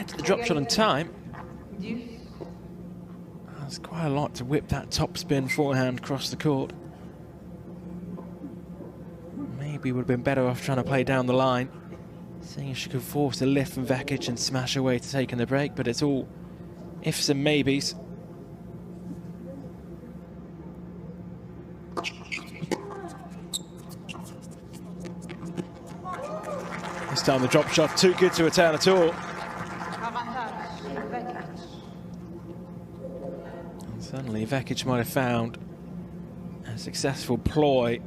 get to the drop shot in time. That's quite a lot to whip that topspin forehand across the court. Maybe would have been better off trying to play down the line, seeing if she could force a lift from Vekic and smash her way to taking the break, but it's all ifs and maybes. This time the drop shot too good to return at all. And suddenly Vekic might have found a successful ploy.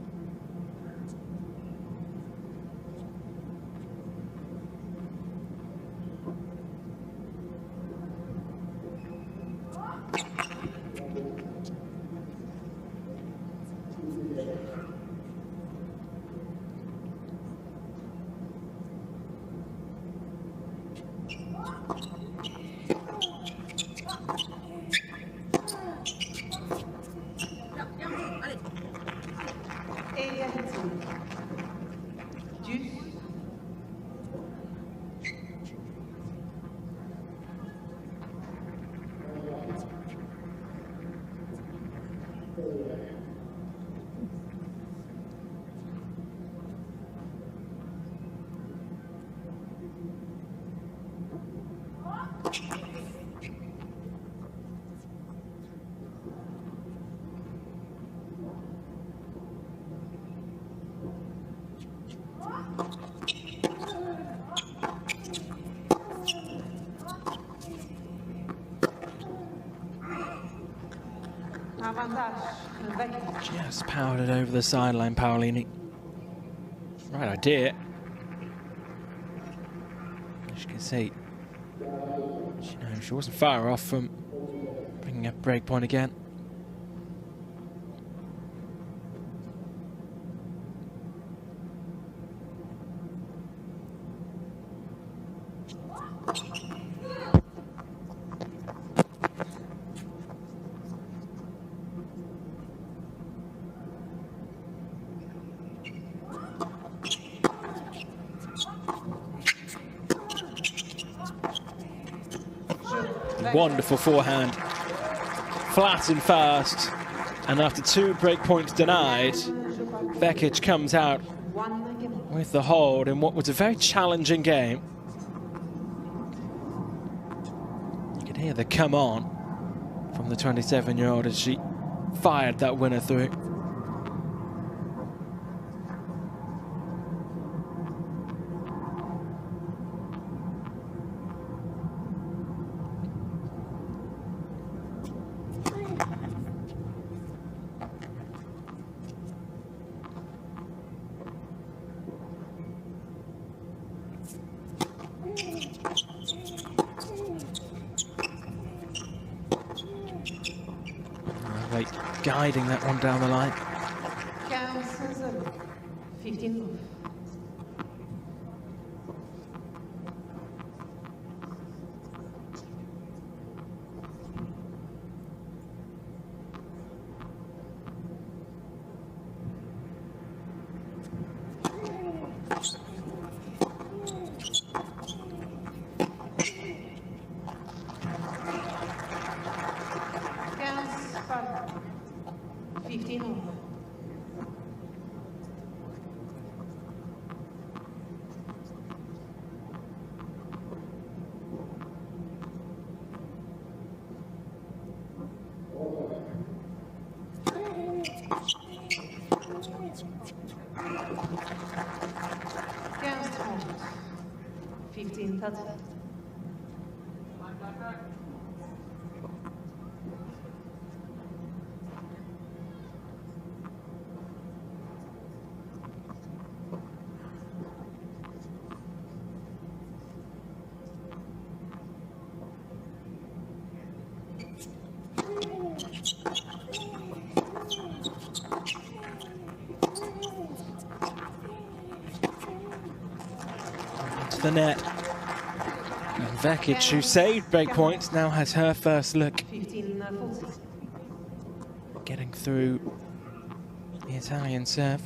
Just powered it over the sideline, Paolini. Right idea. As you can see, she wasn't far off from bringing up break point again. Wonderful forehand, flat and fast, and after 2 break points denied, Vekic comes out with the hold in what was a very challenging game. You could hear the come on from the 27-year-old as she fired that winner through. Guiding that one down the line. 15. The net. And Vekic, who saved break points, now has her first look. Getting through the Italian serve.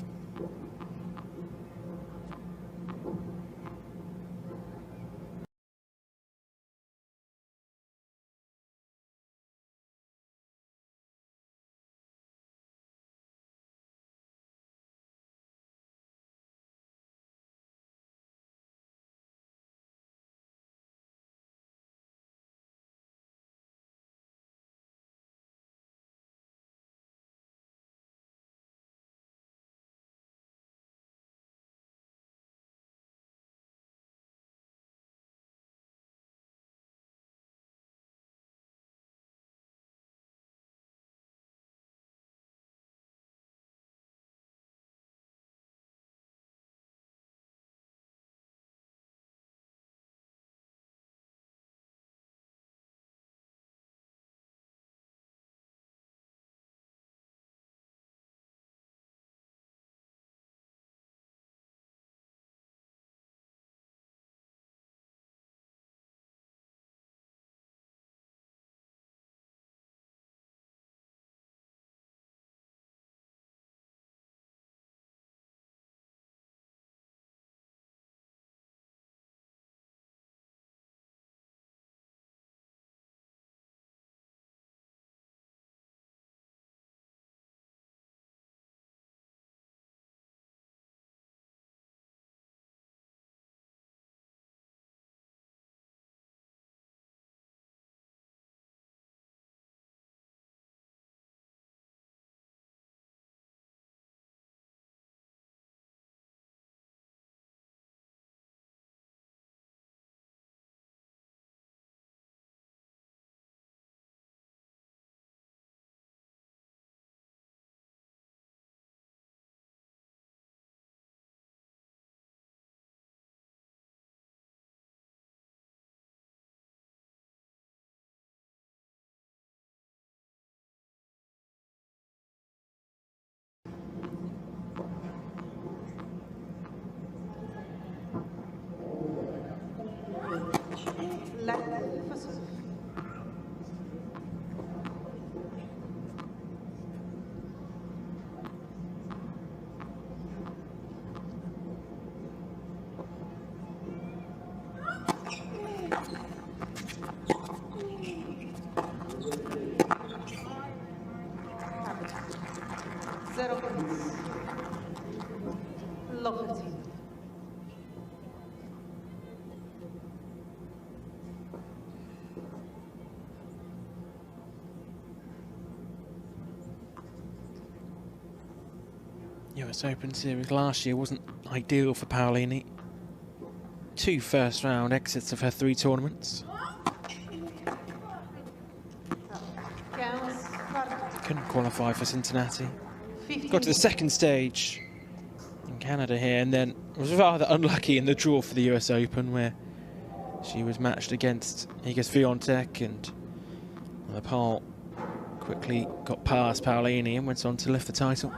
US Open series last year wasn't ideal for Paolini. 2 first-round exits of her 3 tournaments. Couldn't qualify for Cincinnati. Got to the second stage in Canada here, and then was rather unlucky in the draw for the US Open, where she was matched against Iga Swiatek, and on the pole quickly got past Paolini and went on to lift the title.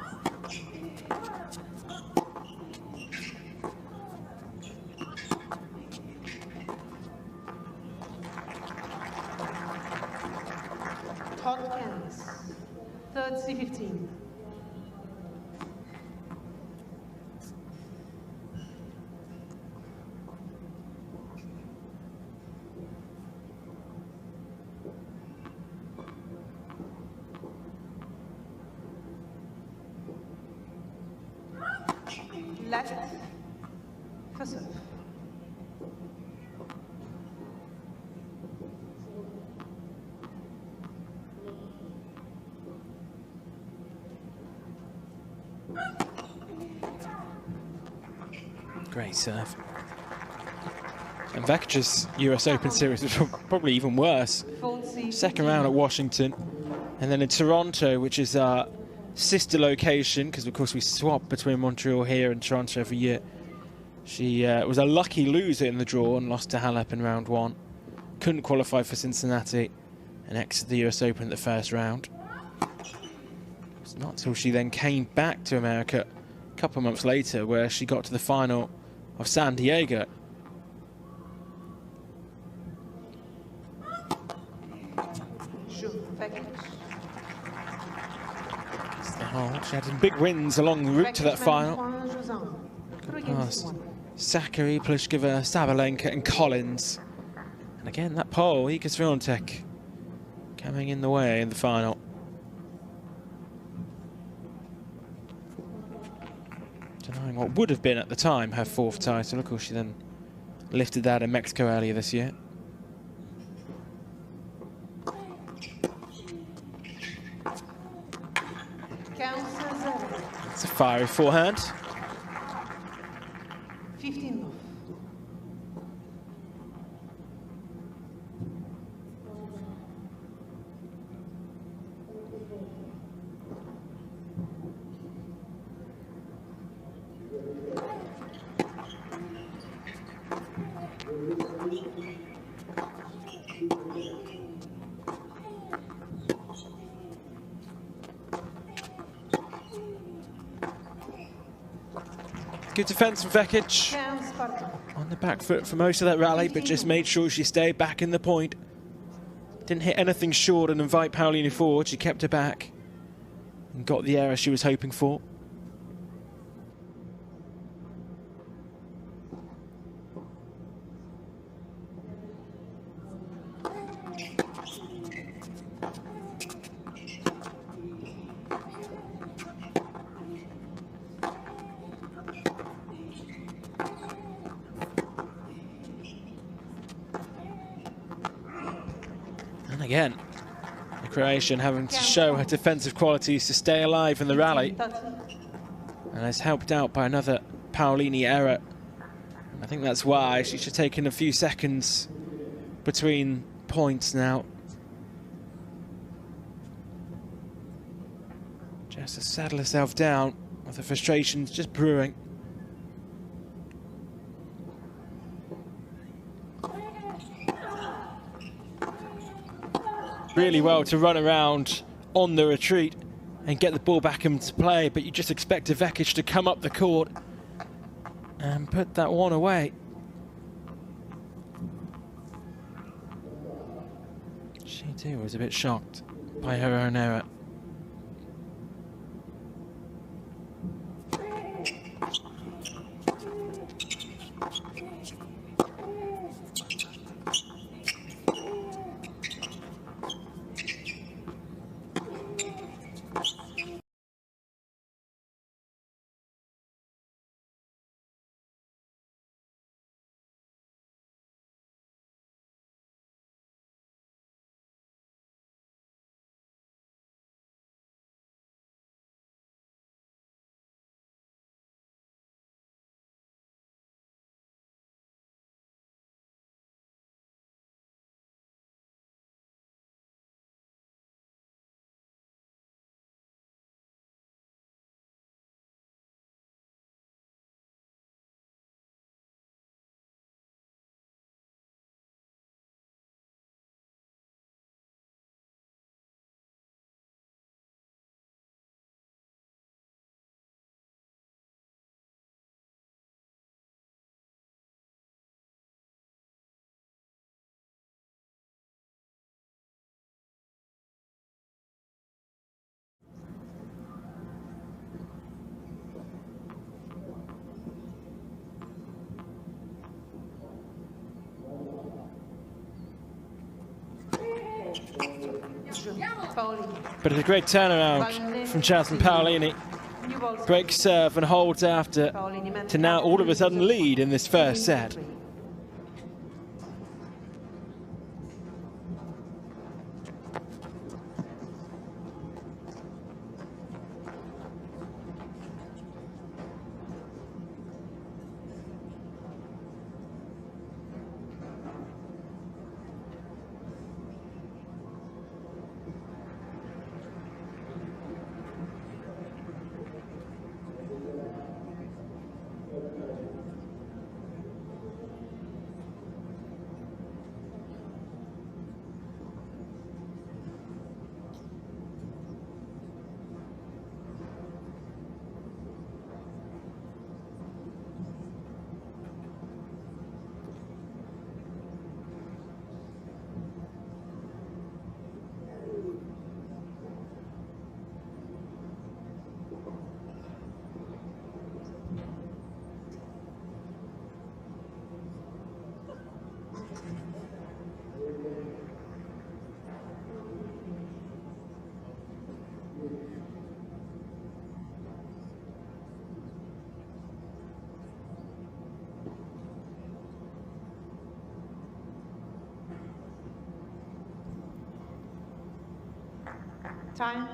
Left for serve. Great serve. And Vekic's US Open series was probably even worse. Second round at Washington, and then in Toronto, which is our sister location, because of course we swap between Montreal here and Toronto every year. She was a lucky loser in the draw and lost to Halep in round 1. Couldn't qualify for Cincinnati and exited the US Open at the first round. It's not until she then came back to America a couple of months later where she got to the final of San Diego. She had some big wins along the route to that final. Past Zachary, Pliskova, Sabalenka and Collins. And again, that pole, Iga Swiatek coming in the way in the final. Denying what would have been at the time her 4th title. Of course, she then lifted that in Mexico earlier this year. It's a fiery forehand. 15 love. Good defence from Vekic. On the back foot for most of that rally, but just made sure she stayed back in the point. Didn't hit anything short and invite Paolini forward. She kept her back and got the error she was hoping for. Again, the Croatian having to show her defensive qualities to stay alive in the rally, and is helped out by another Paolini error. I think that's why she's just taken a few seconds between points now. Just to settle herself down with the frustrations just brewing. Really well to run around on the retreat and get the ball back into play, but you just expect Vekic to come up the court and put that one away. She too was a bit shocked by her own error. Paolini. But it's a great turnaround from Jasmine Paolini. New ball. Breaks serve and holds after Paolini to now all of a sudden lead in this first set. Time.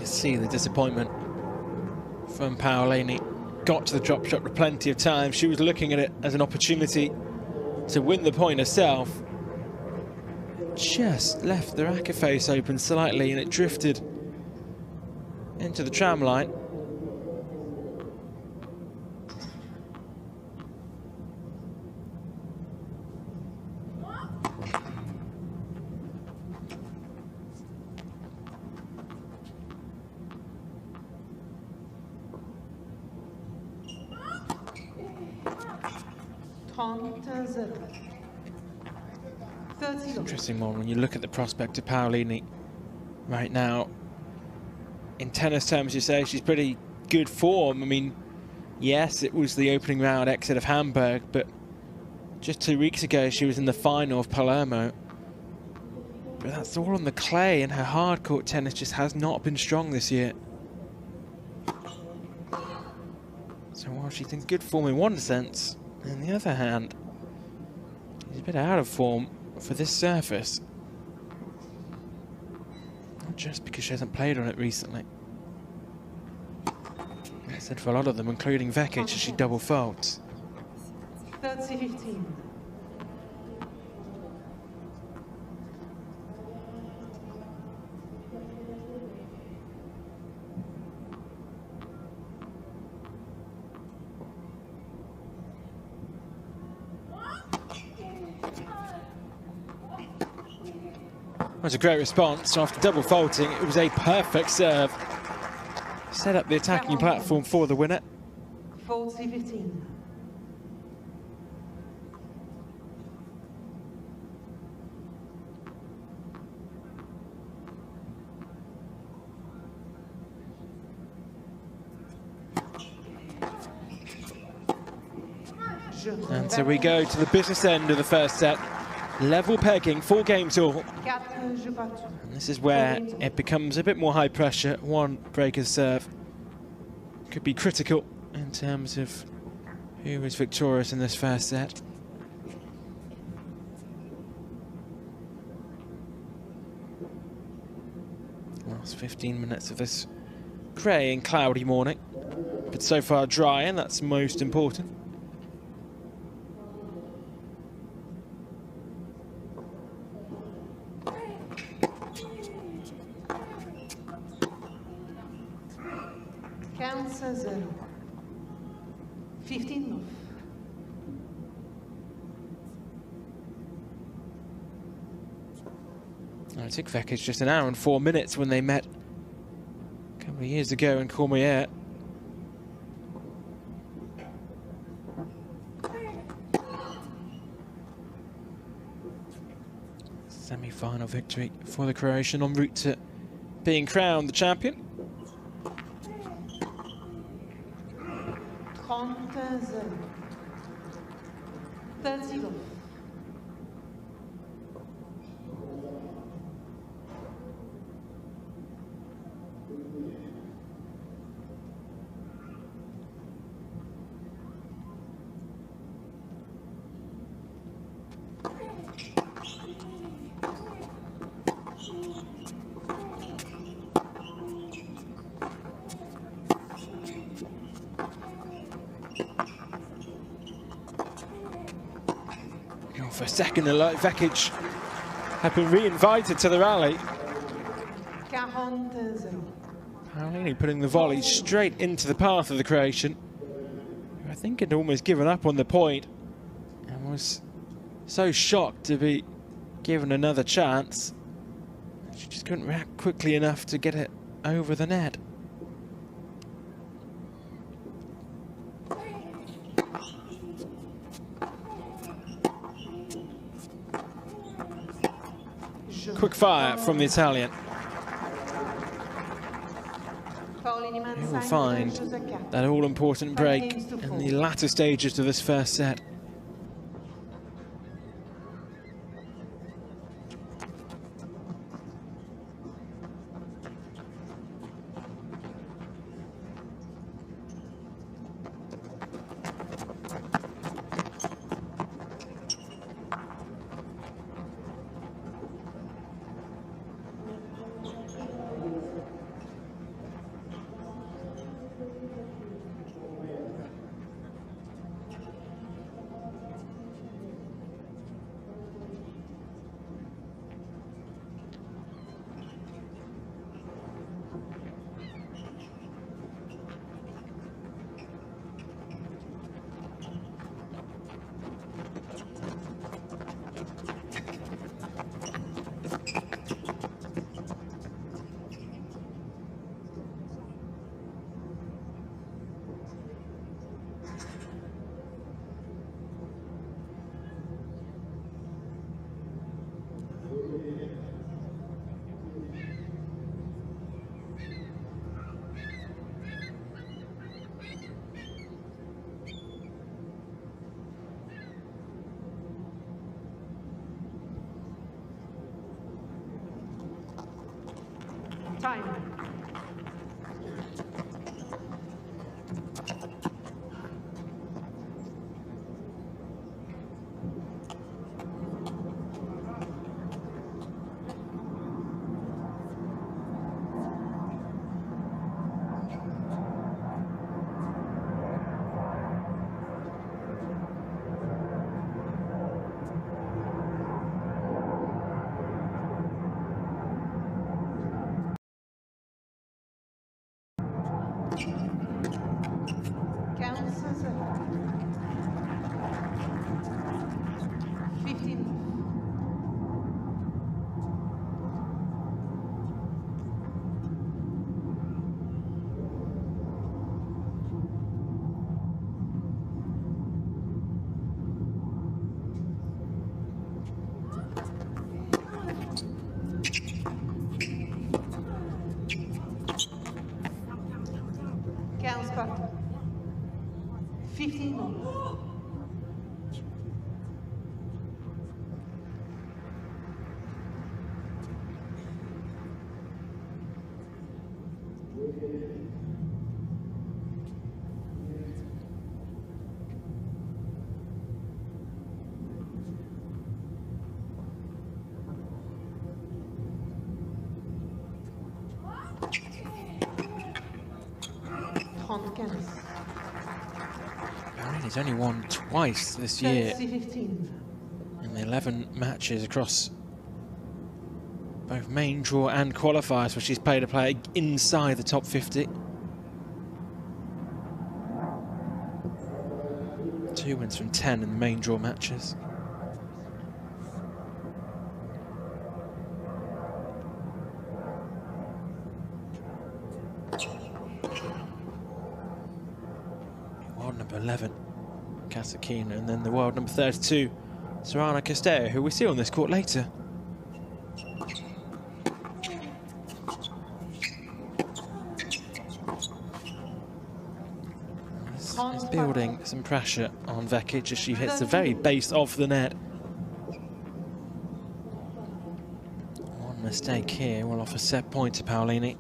See the disappointment from Paolini. Got to the drop shot with plenty of time. She was looking at it as an opportunity to win the point herself. Just left the racket face open slightly and it drifted into the tram line. Interesting one when you look at the prospect of Paolini right now. In tennis terms, you say she's pretty good form. I mean, yes, it was the opening round exit of Hamburg, but just 2 weeks ago she was in the final of Palermo. But that's all on the clay, and her hard court tennis just has not been strong this year. So while she's in good form in one sense, on the other hand, she's a bit out of form for this surface. Not just because she hasn't played on it recently. I said for a lot of them, including Vekic, as she double faults. 30-15. It was a great response. After double faulting, it was a perfect serve. Set up the attacking platform for the winner. 40-15. And so we go to the business end of the first set. Level pegging, 4 games all. And this is where it becomes a bit more high pressure. One breaker's serve could be critical in terms of who is victorious in this first set. Last 15 minutes of this grey and cloudy morning, but so far dry, and that's most important. 15-0. 15-9. It took Vekic just an hour and 4 minutes when they met a couple of years ago in Courmayeur. Semi-final victory for the Croatian en route to being crowned the champion. 30-0. 30-0. For a second, Vekic had been re-invited to the rally. 40-0. Paolini putting the volley straight into the path of the Croatian, who I think had almost given up on the point and was so shocked to be given another chance. She just couldn't react quickly enough to get it over the net. Quick fire from the Italian. He will find that all-important break in the latter stages of this first set. Time. Spot. 15 more. He's only won twice this year 30-15. in the 11 matches across both main draw and qualifiers, where she's played a player inside the top 50. 2 wins from 10 in the main draw matches. World number 11, Kasatkina, and then the world number 32, Sorana Castello, who we see on this court later. Is building some pressure on Vekic as she hits the very base of the net. One mistake here will offer set point to Paolini.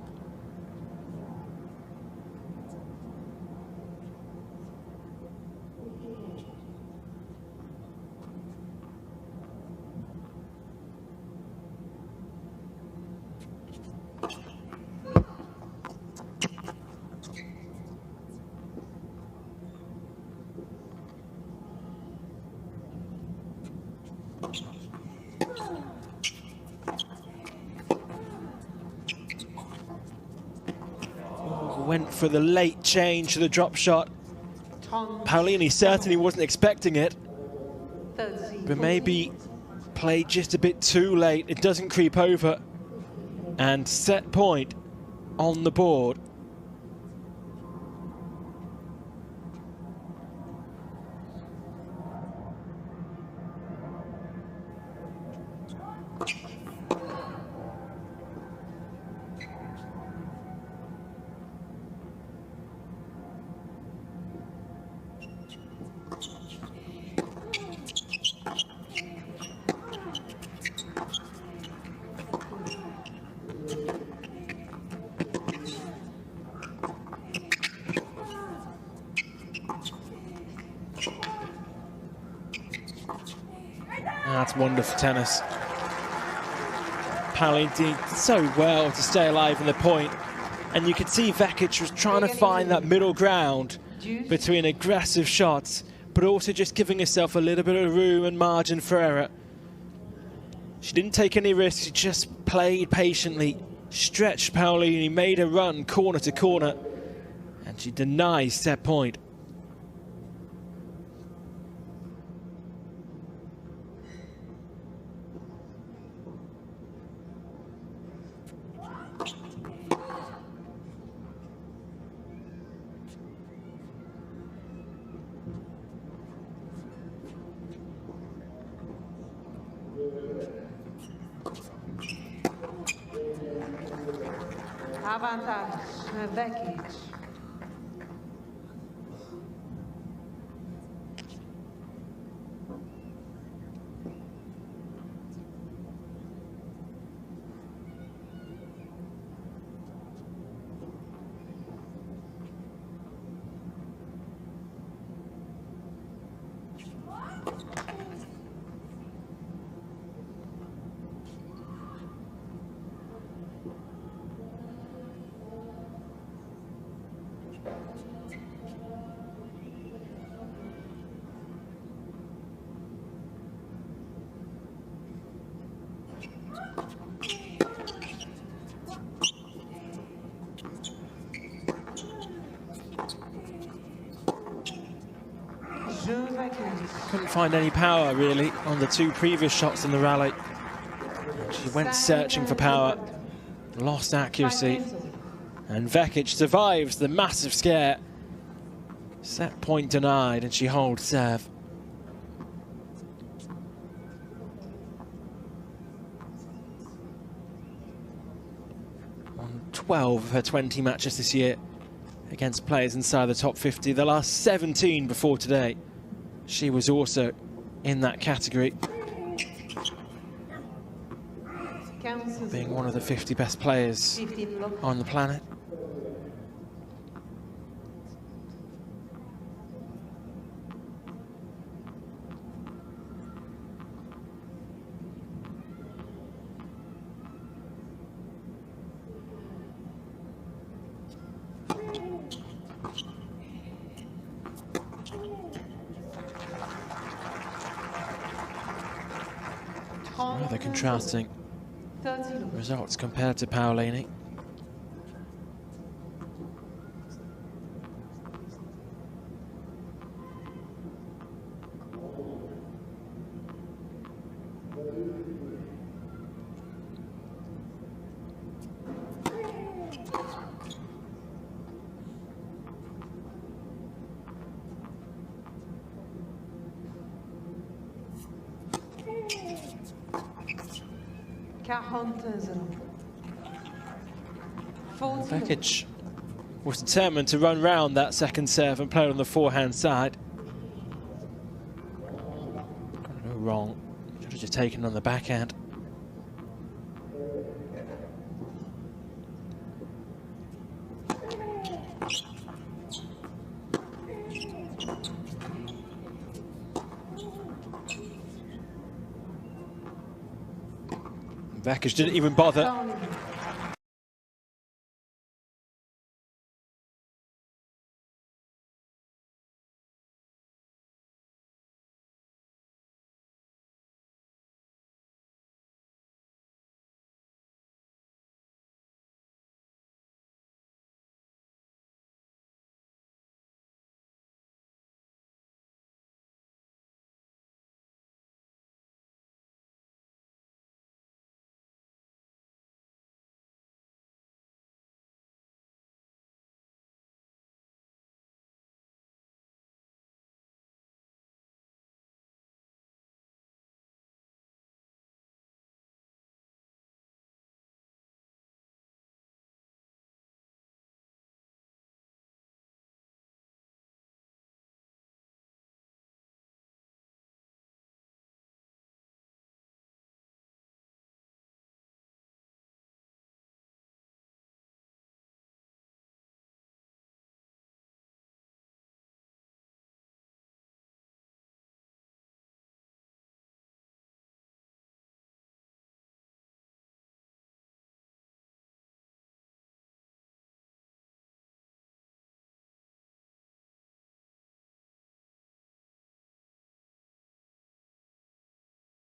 Went for the late change to the drop shot. Paolini certainly wasn't expecting it, but maybe played just a bit too late. It doesn't creep over, and set point on the board. That's wonderful tennis. Paolini did so well to stay alive in the point, and you could see Vekic was trying to find that middle ground between aggressive shots, but also just giving herself a little bit of room and margin for error. She didn't take any risks, she just played patiently, stretched Paolini, made her run corner to corner, and she denies set point. Affrontato, Vekic. Couldn't find any power really on the two previous shots in the rally. She went searching for power, lost accuracy, and Vekic survives the massive scare. Set point denied, and she holds serve. On 12 of her 20 matches this year against players inside the top 50, the last 17 before today. She was also in that category, being one of the 50 best players on the planet. Rather contrasting results compared to Paolini. Vekic was determined to run round that second serve and play it on the forehand side. Got it all wrong. Should have just taken on the backhand. Vekic didn't even bother.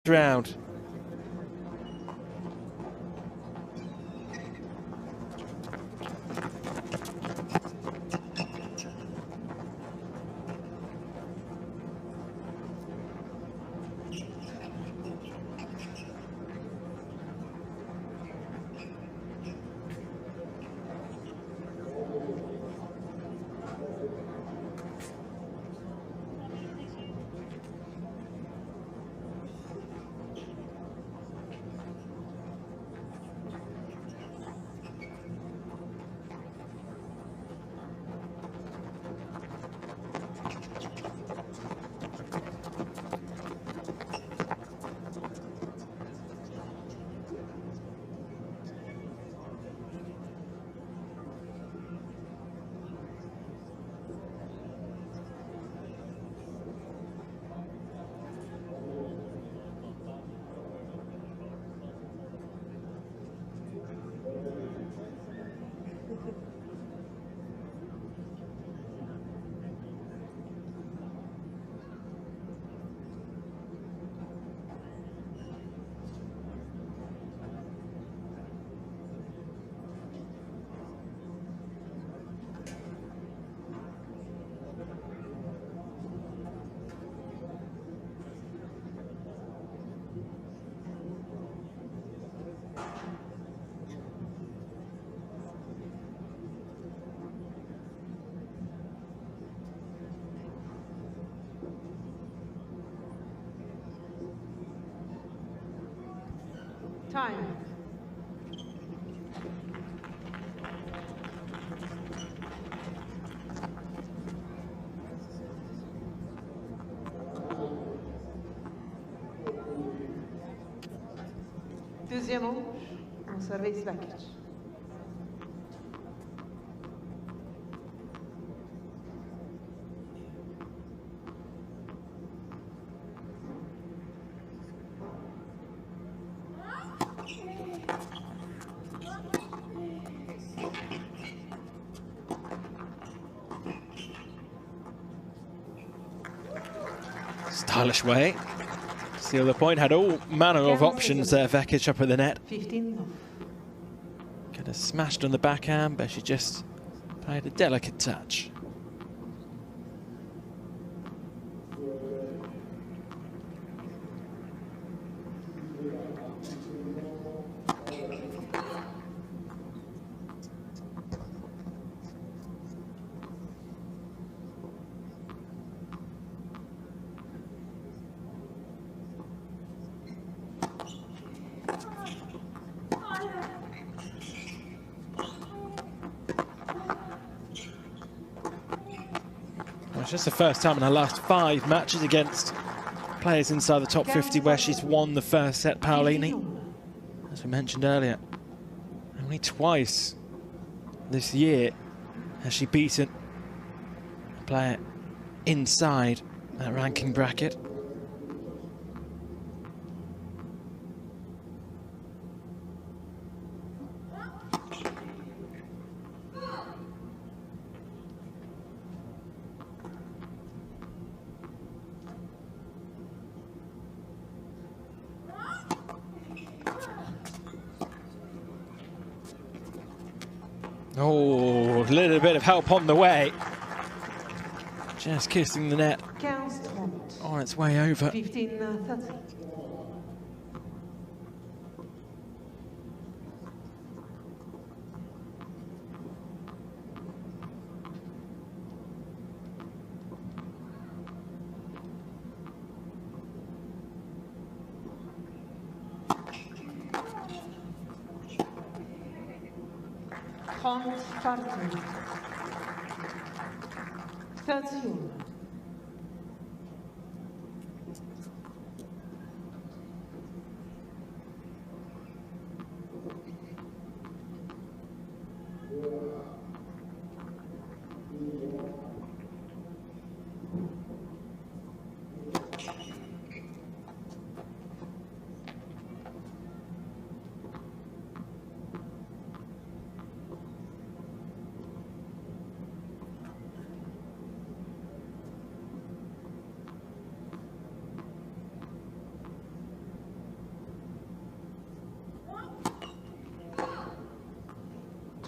Round. Time. Deuxième manche, en service Vekic. Stylish way. Seal the point. Had all manner of options there, Vekic up at the net. 15. Could have smashed on the backhand, but she just played a delicate touch. It's just the first time in her last 5 matches against players inside the top 50 where she's won the first set, Paolini. As we mentioned earlier, only twice this year has she beaten a player inside that ranking bracket. Oh, a little bit of help on the way. Just kissing the net on its way over. 15-30. Parti. 31.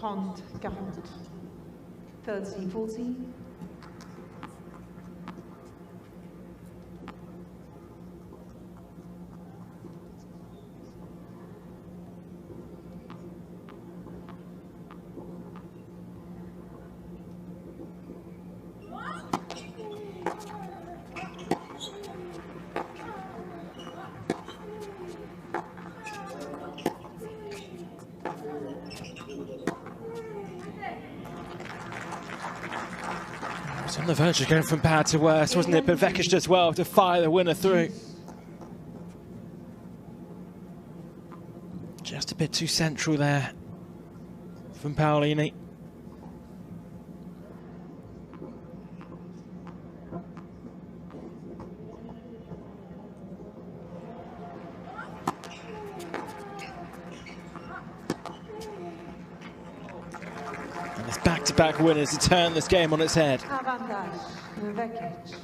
Trente, 40. 30, 40. It's on the verge of going from bad to worse, wasn't it? But Vekic does well to fire the winner through. Just a bit too central there from Paolini. And it's back-to-back winners to turn this game on its head. Avantage, Vekic.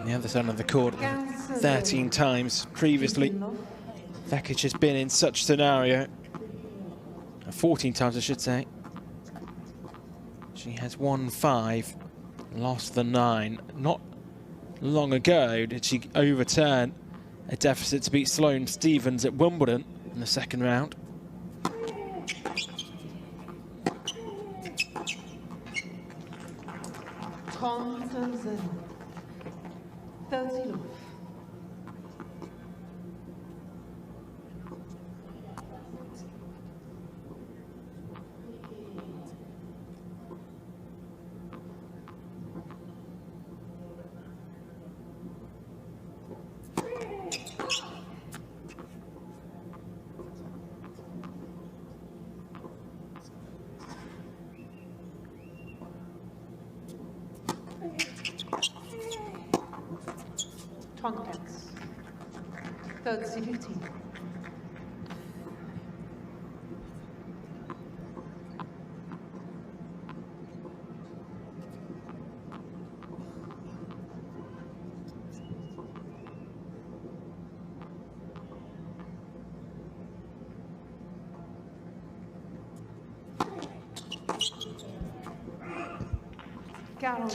On the other side of the court, 13 times previously. Vekic has been in such scenario. 14 times, I should say. She has won 5, lost the 9. Not long ago did she overturn a deficit to beat Sloane Stephens at Wimbledon in the second round.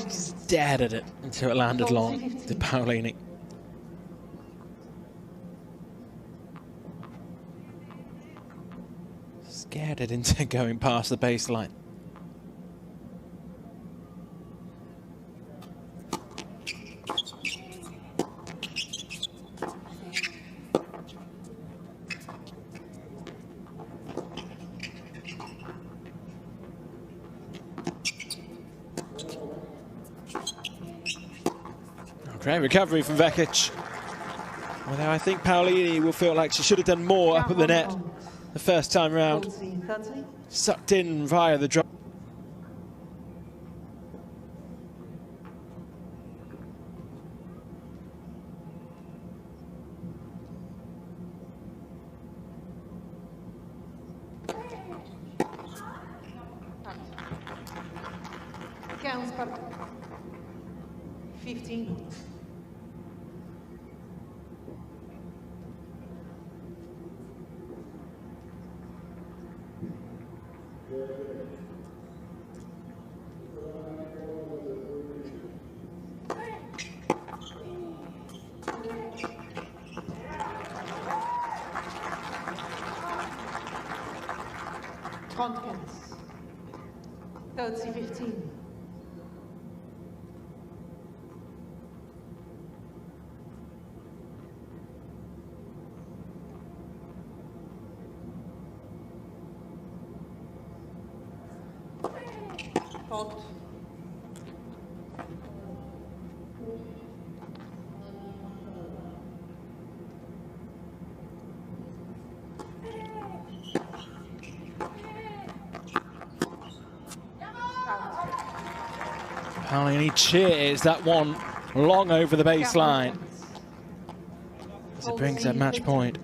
Stared at it until it landed long to Paolini. Scared it into going past the baseline. Great recovery from Vekic. Although I think Paolini will feel like she should have done more up at the net the first time round. Sucked in via the drop. Paolini cheers that one long over the baseline as it brings that match point.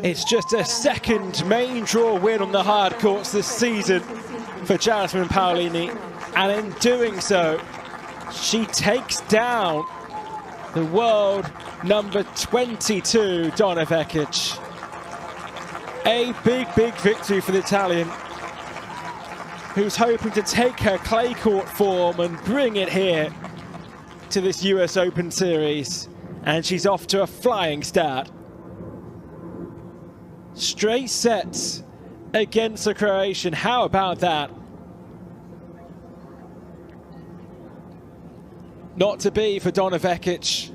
It's just a second main draw win on the hard courts this season for Jasmine Paolini, and in doing so, she takes down the world number 22, Donna Vekic. A big, big victory for the Italian, who's hoping to take her clay court form and bring it here to this US Open Series, and she's off to a flying start. Straight sets against the Croatian. How about that? Not to be for Donna Vekic.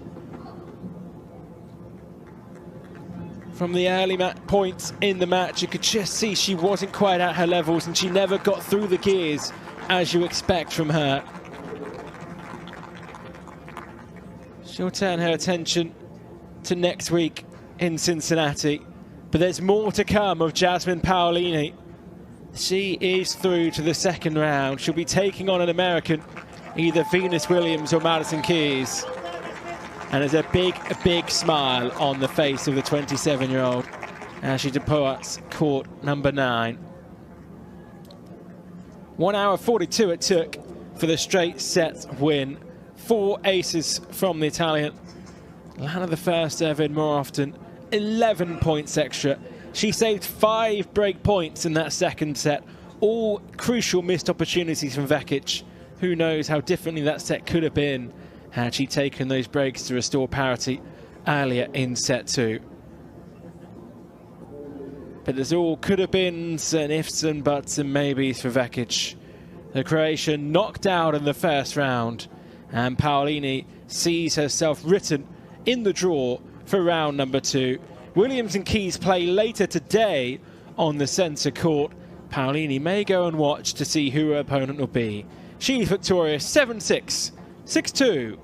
From the early points in the match, you could just see she wasn't quite at her levels, and she never got through the gears as you expect from her. She'll turn her attention to next week in Cincinnati But there's more to come of Jasmine Paolini. She is through to the second round. She'll be taking on an American, either Venus Williams or Madison Keys. And there's a big smile on the face of the 27-year-old as she departs court number 9. 1 hour 42 it took for the straight set win. 4 aces from the Italian. Land of the first ever in more often. 11 points extra. She saved 5 break points in that second set. All crucial missed opportunities from Vekic. Who knows how differently that set could have been had she taken those breaks to restore parity earlier in set 2. But there's all could have beens and ifs and buts and maybes for Vekic. The Croatian knocked out in the first round, and Paolini sees herself written in the draw for round number 2. Williams and Keys play later today on the centre court. Paolini may go and watch to see who her opponent will be. She's victorious 7-6, 6-2.